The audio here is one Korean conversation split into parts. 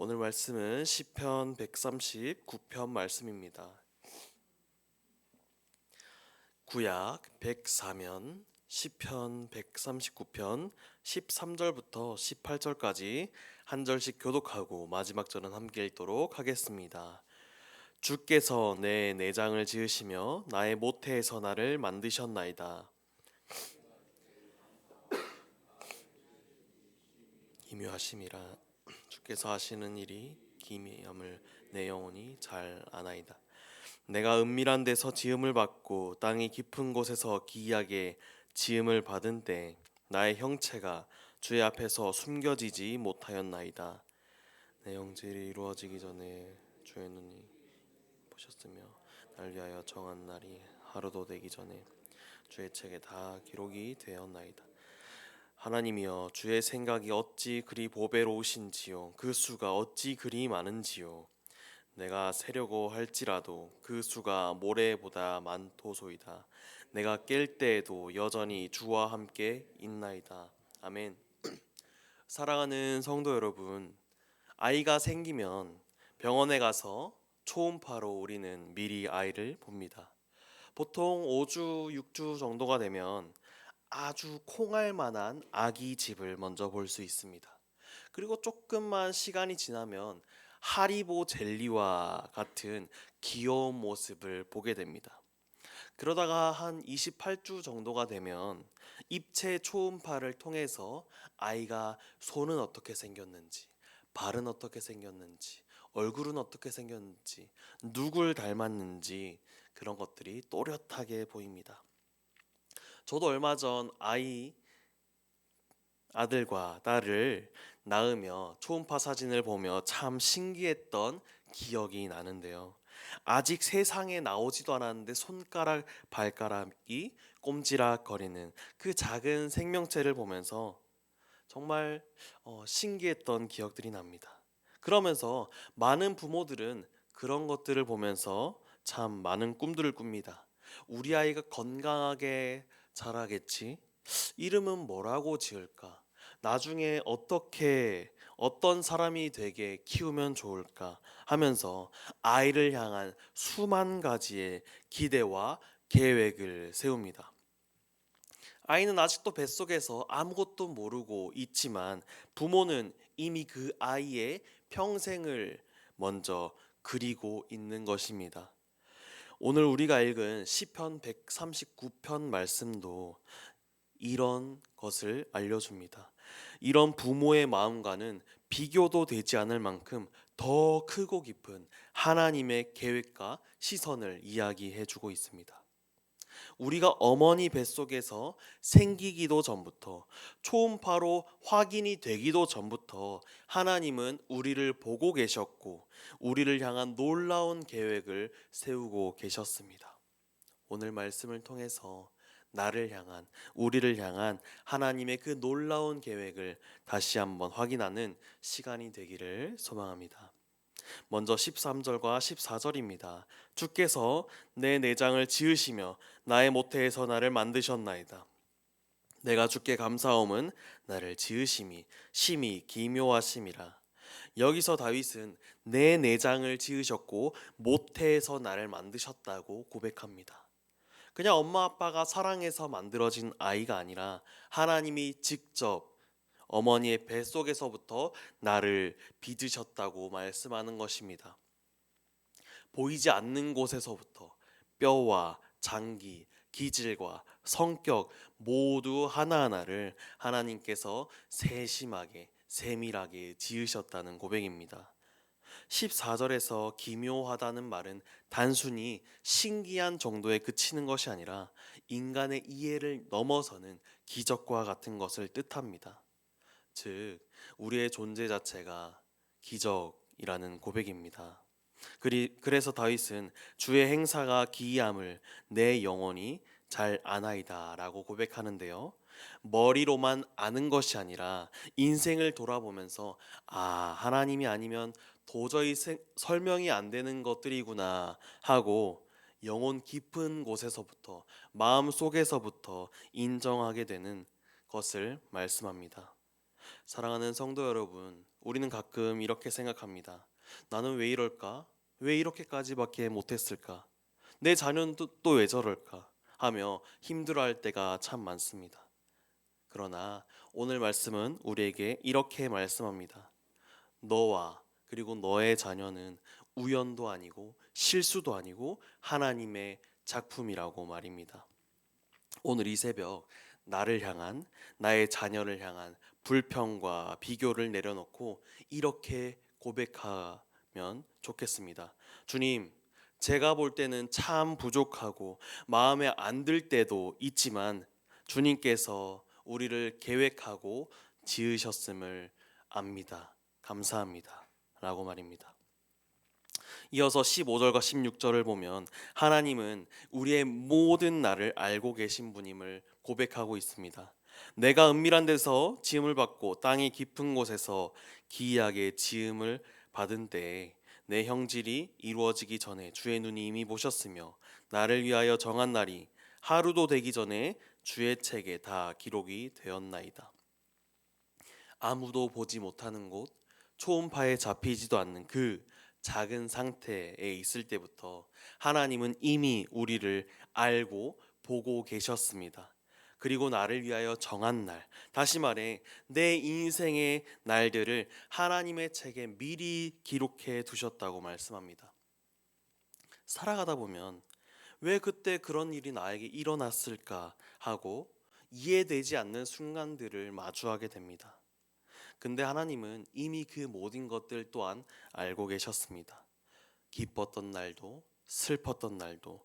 오늘 말씀은 시편 139편 말씀입니다. 구약 104면 시편 139편 13절부터 18절까지 한 절씩 교독하고 마지막 절은 함께 읽도록 하겠습니다. 주께서 내 내장을 지으시며 나의 모태에서 나를 만드셨나이다. 기묘하심이라. 주께서 하시는 일이 기미함을 내 영혼이 잘 아나이다. 내가 은밀한 데서 지음을 받고 땅이 깊은 곳에서 기이하게 지음을 받은 때 나의 형체가 주의 앞에서 숨겨지지 못하였나이다. 내 영질이 이루어지기 전에 주의 눈이 보셨으며 날 위하여 정한 날이 하루도 되기 전에 주의 책에 다 기록이 되었나이다. 하나님이여, 주의 생각이 어찌 그리 보배로우신지요, 그 수가 어찌 그리 많은지요. 내가 세려고 할지라도 그 수가 모래보다 많도소이다. 내가 깰 때에도 여전히 주와 함께 있나이다. 아멘. 사랑하는 성도 여러분, 아이가 생기면 병원에 가서 초음파로 우리는 미리 아이를 봅니다. 보통 5주, 6주 정도가 되면 아주 콩알 만한 아기 집을 먼저 볼 수 있습니다. 그리고 조금만 시간이 지나면 하리보 젤리와 같은 귀여운 모습을 보게 됩니다. 그러다가 한 28주 정도가 되면 입체 초음파를 통해서 아이가 손은 어떻게 생겼는지, 발은 어떻게 생겼는지, 얼굴은 어떻게 생겼는지, 누굴 닮았는지 그런 것들이 또렷하게 보입니다. 저도 얼마 전 아들과 딸을 낳으며 초음파 사진을 보며 참 신기했던 기억이 나는데요. 아직 세상에 나오지도 않았는데 손가락, 발가락이 꼼지락거리는 그 작은 생명체를 보면서 정말 신기했던 기억들이 납니다. 그러면서 많은 부모들은 그런 것들을 보면서 참 많은 꿈들을 꿉니다. 우리 아이가 건강하게 자라겠지? 이름은 뭐라고 지을까? 나중에 어떻게 어떤 사람이 되게 키우면 좋을까 하면서 아이를 향한 수만 가지의 기대와 계획을 세웁니다. 아이는 아직도 뱃속에서 아무것도 모르고 있지만 부모는 이미 그 아이의 평생을 먼저 그리고 있는 것입니다. 오늘 우리가 읽은 시편 139편 말씀도 이런 것을 알려줍니다. 이런 부모의 마음과는 비교도 되지 않을 만큼 더 크고 깊은 하나님의 계획과 시선을 이야기해 주고 있습니다. 우리가 어머니 뱃속에서 생기기도 전부터, 초음파로 확인이 되기도 전부터 하나님은 우리를 보고 계셨고 우리를 향한 놀라운 계획을 세우고 계셨습니다. 오늘 말씀을 통해서 나를 향한, 우리를 향한 하나님의 그 놀라운 계획을 다시 한번 확인하는 시간이 되기를 소망합니다. 먼저 13절과 14절입니다. 주께서 내 내장을 지으시며 나의 모태에서 나를 만드셨나이다. 내가 주께 감사함은 나를 지으심이 심히 기묘하심이라. 여기서 다윗은 내 내장을 지으셨고 모태에서 나를 만드셨다고 고백합니다. 그냥 엄마 아빠가 사랑해서 만들어진 아이가 아니라 하나님이 직접 어머니의 뱃속에서부터 나를 빚으셨다고 말씀하는 것입니다. 보이지 않는 곳에서부터 뼈와 장기, 기질과 성격 모두 하나하나를 하나님께서 세심하게 세밀하게 지으셨다는 고백입니다. 14절에서 기묘하다는 말은 단순히 신기한 정도에 그치는 것이 아니라 인간의 이해를 넘어서는 기적과 같은 것을 뜻합니다. 즉, 우리의 존재 자체가 기적이라는 고백입니다. 그래서 다윗은 주의 행사가 기이함을 내 영혼이 잘 아나이다 라고 고백하는데요. 머리로만 아는 것이 아니라 인생을 돌아보면서 하나님이 아니면 도저히 설명이 안 되는 것들이구나 하고 영혼 깊은 곳에서부터, 마음 속에서부터 인정하게 되는 것을 말씀합니다. 사랑하는 성도 여러분, 우리는 가끔 이렇게 생각합니다. 나는 왜 이럴까? 왜 이렇게까지밖에 못했을까? 내 자녀는 또 왜 저럴까? 하며 힘들어할 때가 참 많습니다. 그러나 오늘 말씀은 우리에게 이렇게 말씀합니다. 너와 그리고 너의 자녀는 우연도 아니고 실수도 아니고 하나님의 작품이라고 말입니다. 오늘 이 새벽 나를 향한, 나의 자녀를 향한 불평과 비교를 내려놓고 이렇게 고백하면 좋겠습니다. 주님, 제가 볼 때는 참 부족하고 마음에 안 들 때도 있지만 주님께서 우리를 계획하고 지으셨음을 압니다. 감사합니다. 라고 말입니다. 이어서 15절과 16절을 보면 하나님은 우리의 모든 날을 알고 계신 분임을 고백하고 있습니다. 내가 은밀한 데서 지음을 받고 땅이 깊은 곳에서 기이하게 지음을 받은 때에 내 형질이 이루어지기 전에 주의 눈이 이미 보셨으며 나를 위하여 정한 날이 하루도 되기 전에 주의 책에 다 기록이 되었나이다. 아무도 보지 못하는 곳, 초음파에 잡히지도 않는 그 작은 상태에 있을 때부터 하나님은 이미 우리를 알고 보고 계셨습니다. 그리고 나를 위하여 정한 날, 다시 말해 내 인생의 날들을 하나님의 책에 미리 기록해 두셨다고 말씀합니다. 살아가다 보면 왜 그때 그런 일이 나에게 일어났을까 하고 이해되지 않는 순간들을 마주하게 됩니다. 근데 하나님은 이미 그 모든 것들 또한 알고 계셨습니다. 기뻤던 날도 슬펐던 날도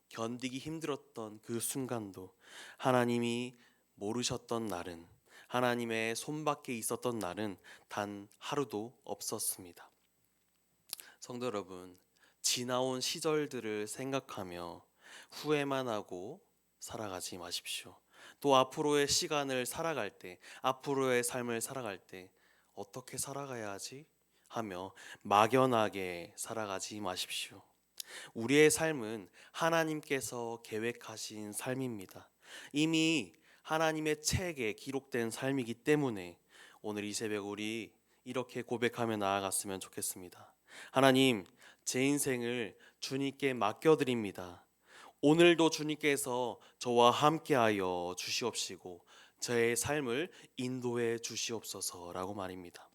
견디기 힘들었던 그 순간도 하나님이 모르셨던 날은, 하나님의 손밖에 있었던 날은 단 하루도 없었습니다. 성도 여러분, 지나온 시절들을 생각하며 후회만 하고 살아가지 마십시오. 또 앞으로의 시간을 살아갈 때, 앞으로의 삶을 살아갈 때 어떻게 살아가야 하지? 하며 막연하게 살아가지 마십시오. 우리의 삶은 하나님께서 계획하신 삶입니다. 이미 하나님의 책에 기록된 삶이기 때문에 오늘 이 새벽 우리 이렇게 고백하며 나아갔으면 좋겠습니다. 하나님, 제 인생을 주님께 맡겨드립니다. 오늘도 주님께서 저와 함께하여 주시옵시고 저의 삶을 인도해 주시옵소서라고 말입니다.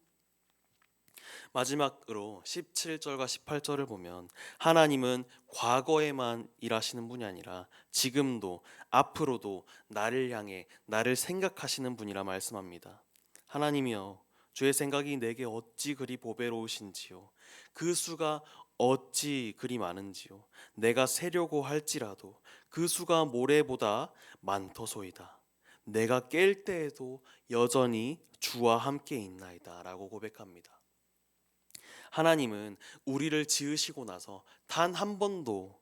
마지막으로 17절과 18절을 보면 하나님은 과거에만 일하시는 분이 아니라 지금도 앞으로도 나를 향해 나를 생각하시는 분이라 말씀합니다. 하나님이여, 주의 생각이 내게 어찌 그리 보배로우신지요, 그 수가 어찌 그리 많은지요, 내가 세려고 할지라도 그 수가 모래보다 많더소이다. 내가 깰 때에도 여전히 주와 함께 있나이다 라고 고백합니다. 하나님은 우리를 지으시고 나서 단 한 번도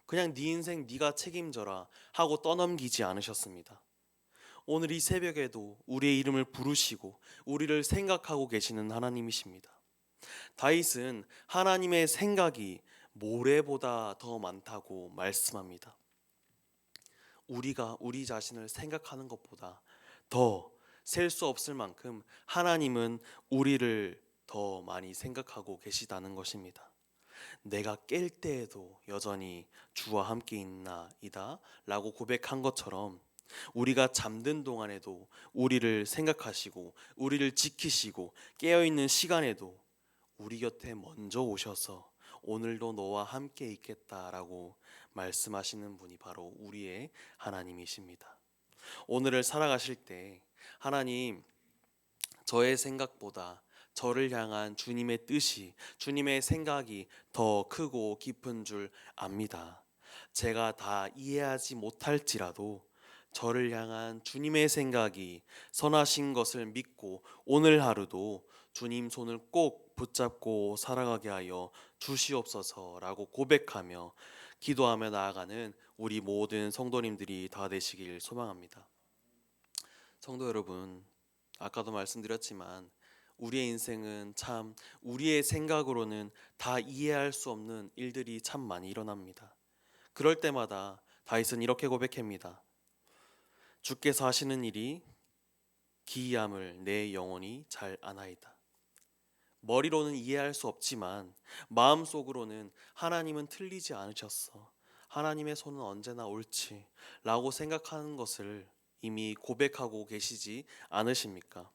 그냥 네 인생 네가 책임져라 하고 떠넘기지 않으셨습니다. 오늘 이 새벽에도 우리의 이름을 부르시고 우리를 생각하고 계시는 하나님이십니다. 다윗은 하나님의 생각이 모래보다 더 많다고 말씀합니다. 우리가 우리 자신을 생각하는 것보다 더 셀 수 없을 만큼 하나님은 우리를 더 많이 생각하고 계시다는 것입니다. 내가 깰 때에도 여전히 주와 함께 있나이다 라고 고백한 것처럼 우리가 잠든 동안에도 우리를 생각하시고 우리를 지키시고 깨어있는 시간에도 우리 곁에 먼저 오셔서 오늘도 너와 함께 있겠다라고 말씀하시는 분이 바로 우리의 하나님이십니다. 오늘을 살아가실 때 하나님, 저의 생각보다 저를 향한 주님의 뜻이, 주님의 생각이 더 크고 깊은 줄 압니다. 제가 다 이해하지 못할지라도 저를 향한 주님의 생각이 선하신 것을 믿고 오늘 하루도 주님 손을 꼭 붙잡고 살아가게 하여 주시옵소서라고 고백하며 기도하며 나아가는 우리 모든 성도님들이 다 되시길 소망합니다. 성도 여러분, 아까도 말씀드렸지만 우리의 인생은 참 우리의 생각으로는 다 이해할 수 없는 일들이 참 많이 일어납니다. 그럴 때마다 다윗은 이렇게 고백합니다. 주께서 하시는 일이 기이함을 내 영혼이 잘 아나이다. 머리로는 이해할 수 없지만 마음속으로는 하나님은 틀리지 않으셨어. 하나님의 손은 언제나 옳지 라고 생각하는 것을 이미 고백하고 계시지 않으십니까?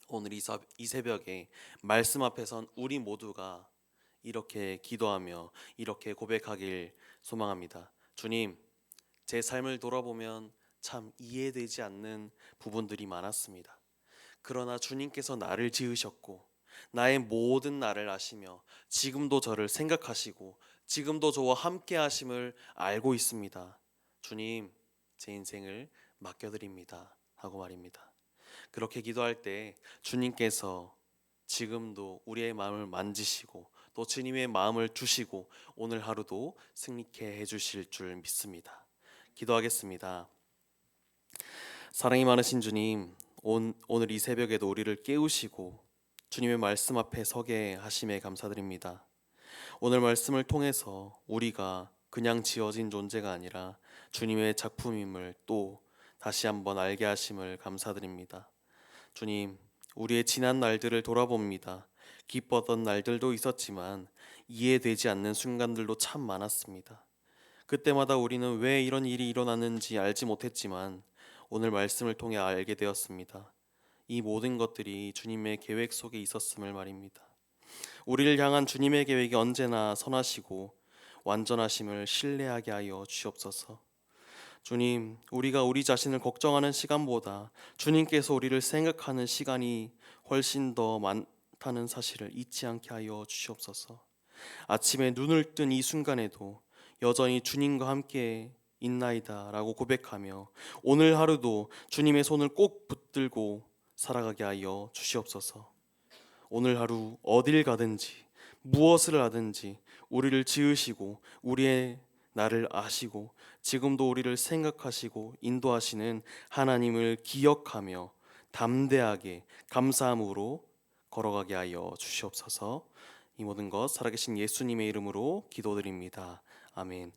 오늘 이 새벽에 말씀 앞에 선 우리 모두가 이렇게 기도하며 이렇게 고백하길 소망합니다. 주님, 제 삶을 돌아보면 참 이해되지 않는 부분들이 많았습니다. 그러나 주님께서 나를 지으셨고 나의 모든 나를 아시며 지금도 저를 생각하시고 지금도 저와 함께 하심을 알고 있습니다. 주님, 제 인생을 맡겨드립니다 하고 말입니다. 그렇게 기도할 때 주님께서 지금도 우리의 마음을 만지시고 또 주님의 마음을 주시고 오늘 하루도 승리케 해주실 줄 믿습니다. 기도하겠습니다. 사랑이 많으신 주님, 오늘 이 새벽에도 우리를 깨우시고 주님의 말씀 앞에 서게 하심에 감사드립니다. 오늘 말씀을 통해서 우리가 그냥 지어진 존재가 아니라 주님의 작품임을 또 다시 한번 알게 하심을 감사드립니다. 주님, 우리의 지난 날들을 돌아봅니다. 기뻤던 날들도 있었지만 이해되지 않는 순간들도 참 많았습니다. 그때마다 우리는 왜 이런 일이 일어났는지 알지 못했지만 오늘 말씀을 통해 알게 되었습니다. 이 모든 것들이 주님의 계획 속에 있었음을 말입니다. 우리를 향한 주님의 계획이 언제나 선하시고 완전하심을 신뢰하게 하여 주시옵소서. 주님, 우리가 우리 자신을 걱정하는 시간보다 주님께서 우리를 생각하는 시간이 훨씬 더 많다는 사실을 잊지 않게 하여 주시옵소서. 아침에 눈을 뜬 이 순간에도 여전히 주님과 함께 있나이다 라고 고백하며 오늘 하루도 주님의 손을 꼭 붙들고 살아가게 하여 주시옵소서. 오늘 하루 어딜 가든지 무엇을 하든지 우리를 지으시고 우리의 나를 아시고 지금도 우리를 생각하시고 인도하시는 하나님을 기억하며 담대하게 감사함으로 걸어가게 하여 주시옵소서. 이 모든 것 살아계신 예수님의 이름으로 기도드립니다. 아멘.